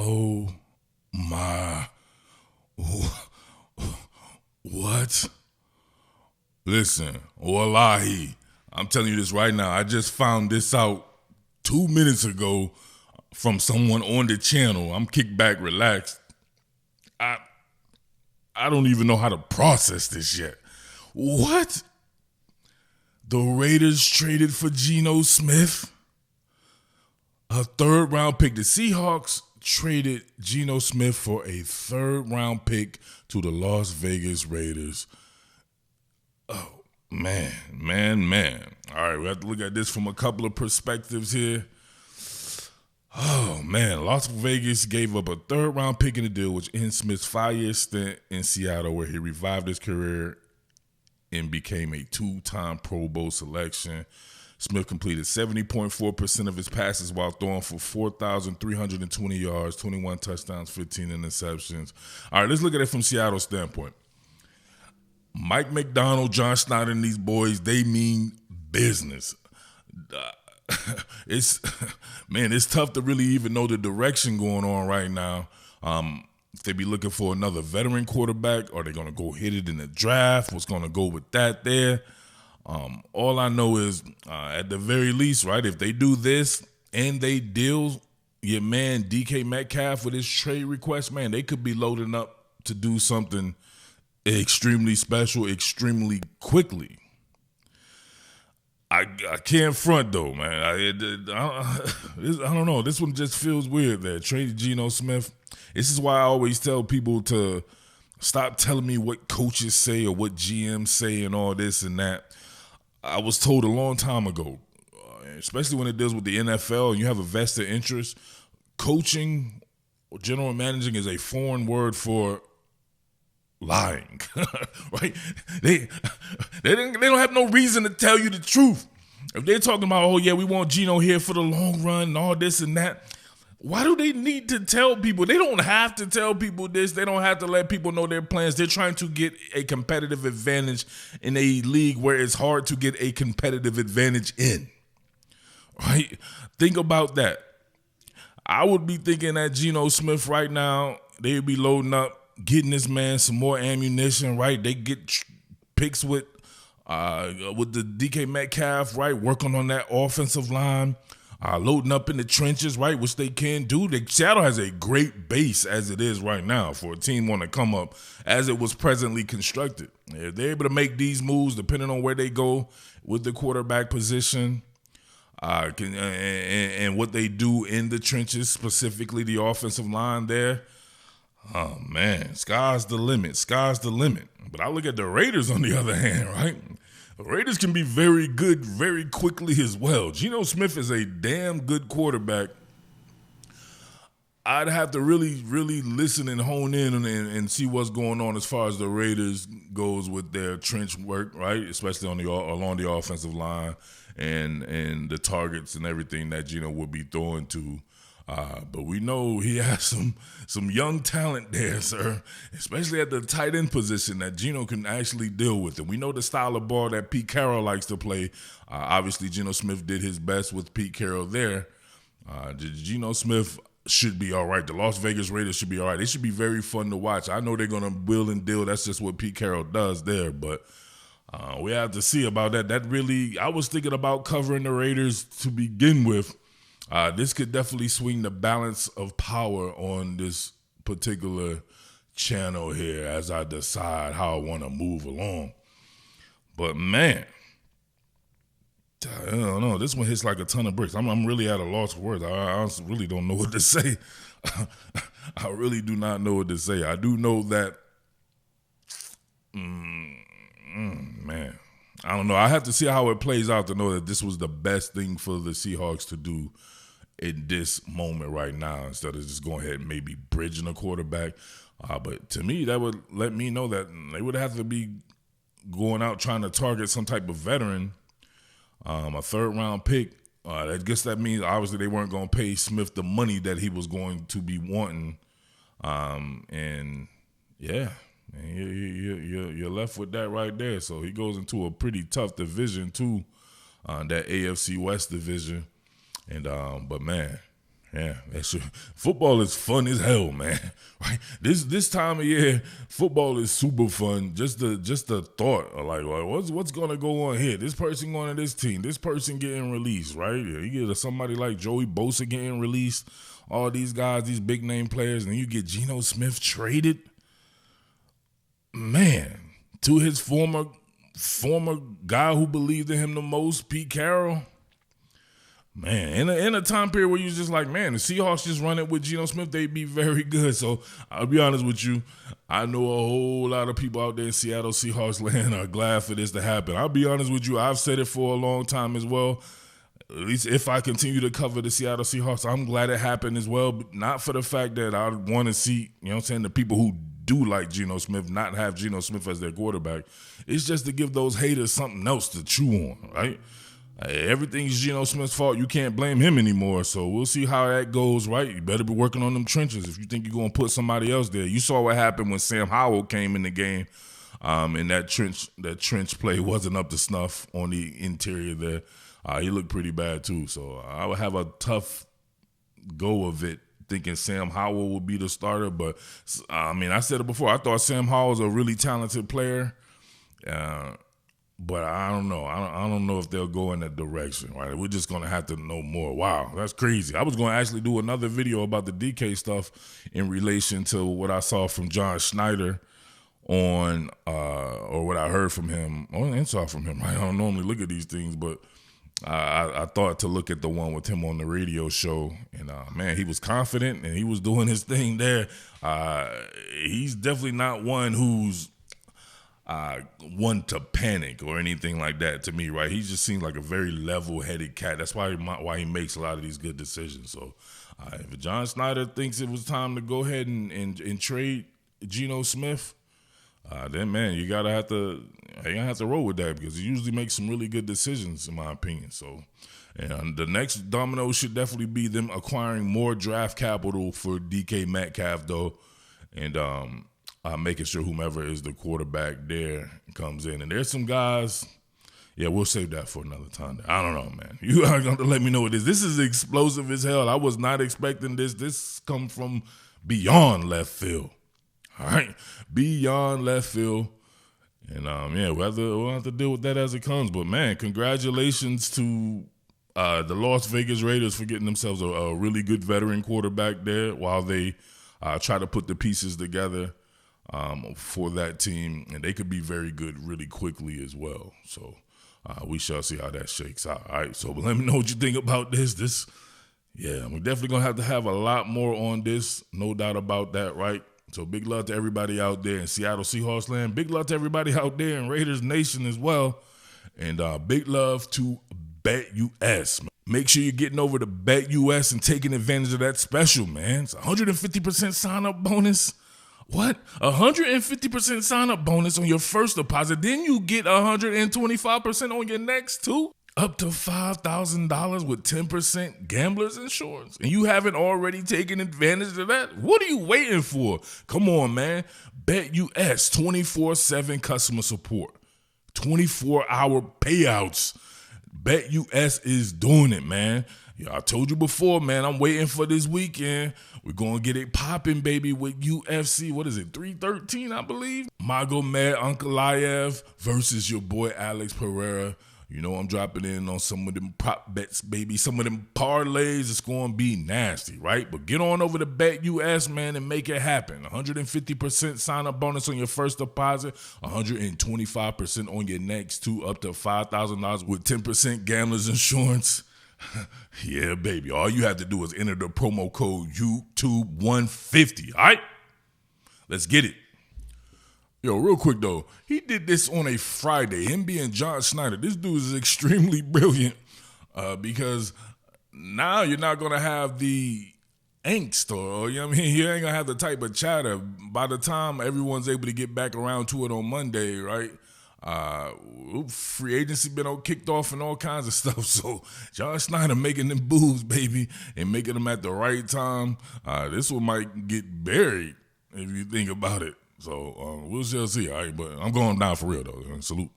Oh my. What? Listen, wallahi, I'm telling you this right now. I just found this out 2 minutes ago from someone on the channel. I'm kicked back, relaxed. I don't even know how to process this yet. What? The Raiders traded for Geno Smith? A third round pick. The Seahawks traded Geno Smith for a third round pick to the Las Vegas Raiders. Oh, man. All right, we have to look at this from a couple of perspectives here. Oh, man. Las Vegas gave up a third round pick in the deal, which ends Smith's 5-year stint in Seattle, where he revived his career and became a 2-time Pro Bowl selection. Smith completed 70.4% of his passes while throwing for 4,320 yards, 21 touchdowns, 15 interceptions. All right, let's look at it from Seattle's standpoint. Mike McDonald, John Schneider, and these boys, they mean business. It's tough to really even know the direction going on right now. If they be looking for another veteran quarterback, are they going to go hit it in the draft? What's going to go with that there? All I know is, at the very least, right, if they do this and they deal your man DK Metcalf with his trade request, man, they could be loading up to do something extremely special, extremely quickly. I can't front, though, man. I don't know. This one just feels weird there. Traded Geno Smith. This is why I always tell people to stop telling me what coaches say or what GMs say and all this and that. I was told a long time ago, especially when it deals with the NFL and you have a vested interest, coaching or general managing is a foreign word for lying, right? They don't have no reason to tell you the truth. If they're talking about, oh yeah, we want Geno here for the long run and all this and that, why do they need to tell people? They don't have to tell people this. They don't have to let people know their plans. They're trying to get a competitive advantage in a league where it's hard to get a competitive advantage in, right? Think about that. I would be thinking that Geno Smith right now, they'd be loading up, getting this man some more ammunition, right? They get picks with the DK Metcalf, right? Working on that offensive line. Loading up in the trenches, right, which they can do. Seattle has a great base as it is right now for a team want to come up as it was presently constructed. If they're able to make these moves, depending on where they go with the quarterback position and what they do in the trenches, specifically the offensive line there, oh, man, sky's the limit. But I look at the Raiders on the other hand, right? The Raiders can be very good very quickly as well. Geno Smith is a damn good quarterback. I'd have to really, really listen and hone in and see what's going on as far as the Raiders goes with their trench work, right? Especially along the offensive line and the targets and everything that Geno would be throwing to. But we know he has some young talent there, sir, especially at the tight end position that Geno can actually deal with. And we know the style of ball that Pete Carroll likes to play. Obviously, Geno Smith did his best with Pete Carroll there. Geno Smith should be all right. The Las Vegas Raiders should be all right. They should be very fun to watch. I know they're going to wheel and deal. That's just what Pete Carroll does there. But we have to see about that. I was thinking about covering the Raiders to begin with. This could definitely swing the balance of power on this particular channel here as I decide how I want to move along. But man, I don't know. This one hits like a ton of bricks. I'm really at a loss for words. I honestly really don't know what to say. I really do not know what to say. I do know that, man, I don't know. I have to see how it plays out to know that this was the best thing for the Seahawks to do in this moment right now instead of just going ahead and maybe bridging a quarterback. But to me, that would let me know that they would have to be going out trying to target some type of veteran, a third-round pick. I guess that means obviously they weren't going to pay Smith the money that he was going to be wanting. And, yeah, you're left with that right there. So he goes into a pretty tough division too, that AFC West division. And but man, Yeah, that's true. Football is fun as hell, man. Right? This time of year, football is super fun. Just the thought of like what's gonna go on here? This person going to this team, this person getting released, right? Yeah, you get somebody like Joey Bosa getting released, all these guys, these big name players, and you get Geno Smith traded. Man, to his former guy who believed in him the most, Pete Carroll. Man, in a time period where you're just like, man, the Seahawks just run it with Geno Smith, they'd be very good. So I'll be honest with you, I know a whole lot of people out there in Seattle Seahawks land are glad for this to happen. I'll be honest with you, I've said it for a long time as well. At least if I continue to cover the Seattle Seahawks, I'm glad it happened as well. But not for the fact that I want to see, you know what I'm saying, the people who do like Geno Smith not have Geno Smith as their quarterback. It's just to give those haters something else to chew on, right? Everything's Geno Smith's fault. You can't blame him anymore. So we'll see how that goes, right? You better be working on them trenches if you think you're going to put somebody else there. You saw what happened when Sam Howell came in the game, and that trench play wasn't up to snuff on the interior there. He looked pretty bad too. So I would have a tough go of it thinking Sam Howell would be the starter. But, I mean, I said it before. I thought Sam Howell was a really talented player. But I don't know. I don't know if they'll go in that direction, right? We're just going to have to know more. Wow, that's crazy. I was going to actually do another video about the DK stuff in relation to what I saw from John Schneider on, or what I heard from him, and saw from him. Right? I don't normally look at these things, but I thought to look at the one with him on the radio show. And, man, he was confident, and he was doing his thing there. He's definitely not one who's one to panic or anything like that to me, right? He just seems like a very level-headed cat. That's why he makes a lot of these good decisions. So if John Schneider thinks it was time to go ahead and trade Geno Smith, then, man, you're gonna have to roll with that because he usually makes some really good decisions, in my opinion. So, and the next domino should definitely be them acquiring more draft capital for DK Metcalf, though, and making sure whomever is the quarterback there comes in. And there's some guys, yeah, we'll save that for another time. I don't know, man. You are going to let me know what it is. This is explosive as hell. I was not expecting this. This come from beyond left field. All right? Beyond left field. And, yeah, we'll have to deal with that as it comes. But, man, congratulations to the Las Vegas Raiders for getting themselves a really good veteran quarterback there while they try to put the pieces together for that team, and they could be very good really quickly as well. So we shall see how that shakes out. All right, so let me know what you think about this. Yeah, we're definitely going to have a lot more on this, no doubt about that, right? So big love to everybody out there in Seattle Seahawks land. Big love to everybody out there in Raiders Nation as well. And big love to BetUS. Make sure you're getting over to BetUS and taking advantage of that special, man. It's a 150% sign-up bonus. What? 150% sign-up bonus on your first deposit. Then you get 125% on your next two. Up to $5,000 with 10% gambler's insurance. And you haven't already taken advantage of that? What are you waiting for? Come on, man. BetUS 24/7 customer support. 24-hour payouts. BetUS is doing it, man. Yeah, I told you before, man, I'm waiting for this weekend. We're going to get it popping, baby, with UFC. What is it, 313, I believe? Magomed Ankalaev versus your boy Alex Pereira. You know I'm dropping in on some of them prop bets, baby. Some of them parlays. It's going to be nasty, right? But get on over to BetUS, man, and make it happen. 150% sign-up bonus on your first deposit. 125% on your next two, up to $5,000 with 10% gambler's insurance. Yeah, baby. All you have to do is enter the promo code YouTube150. All right? Let's get it. Yo, real quick, though. He did this on a Friday. Him being John Schneider. This dude is extremely brilliant because now you're not going to have the angst or, you know what I mean? You ain't going to have the type of chatter. By the time everyone's able to get back around to it on Monday, right? Free agency been kicked off and all kinds of stuff. So John Schneider making them moves, baby, and making them at the right time. This one might get buried if you think about it. So we'll just see. All right, but I'm going down for real though. Salute.